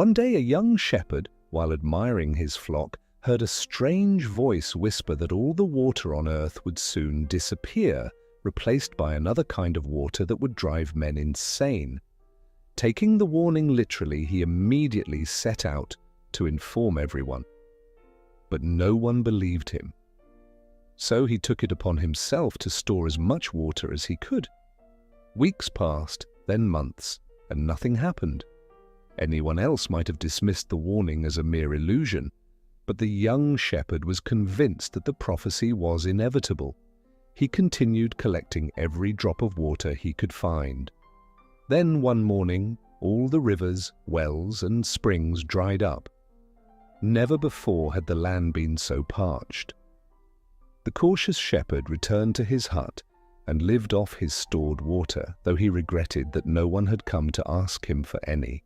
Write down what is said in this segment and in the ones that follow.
One day a young shepherd, while admiring his flock, heard a strange voice whisper that all the water on earth would soon disappear, replaced by another kind of water that would drive men insane. Taking the warning literally, he immediately set out to inform everyone. But no one believed him. So he took it upon himself to store as much water as he could. Weeks passed, then months, and nothing happened. Anyone else might have dismissed the warning as a mere illusion, but the young shepherd was convinced that the prophecy was inevitable. He continued collecting every drop of water he could find. Then one morning, all the rivers, wells, and springs dried up. Never before had the land been so parched. The cautious shepherd returned to his hut and lived off his stored water, though he regretted that no one had come to ask him for any.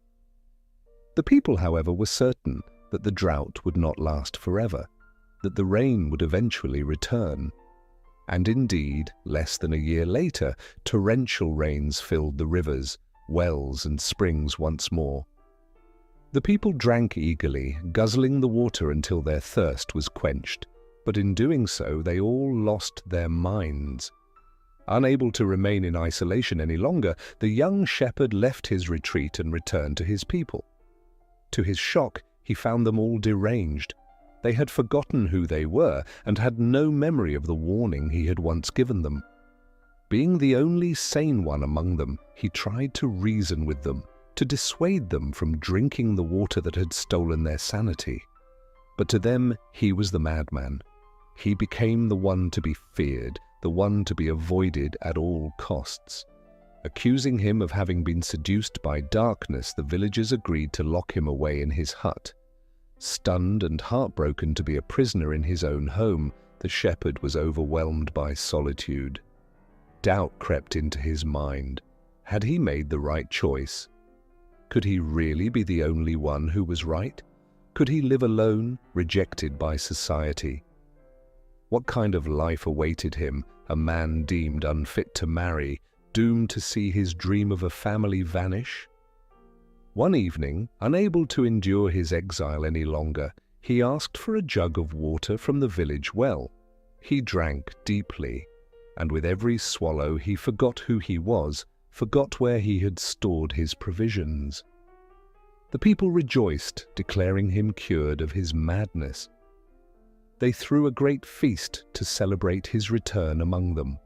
The people, however, were certain that the drought would not last forever, that the rain would eventually return. And indeed, less than a year later, torrential rains filled the rivers, wells, and springs once more. The people drank eagerly, guzzling the water until their thirst was quenched, but in doing so they all lost their minds. Unable to remain in isolation any longer, the young shepherd left his retreat and returned to his people. To his shock, he found them all deranged. They had forgotten who they were and had no memory of the warning he had once given them. Being the only sane one among them, he tried to reason with them, to dissuade them from drinking the water that had stolen their sanity. But to them, he was the madman. He became the one to be feared, the one to be avoided at all costs. Accusing him of having been seduced by darkness, the villagers agreed to lock him away in his hut. Stunned and heartbroken to be a prisoner in his own home, the shepherd was overwhelmed by solitude. Doubt crept into his mind. Had he made the right choice? Could he really be the only one who was right? Could he live alone, rejected by society? What kind of life awaited him, a man deemed unfit to marry, doomed to see his dream of a family vanish? One evening, unable to endure his exile any longer, he asked for a jug of water from the village well. He drank deeply, and with every swallow he forgot who he was, forgot where he had stored his provisions. The people rejoiced, declaring him cured of his madness. They threw a great feast to celebrate his return among them.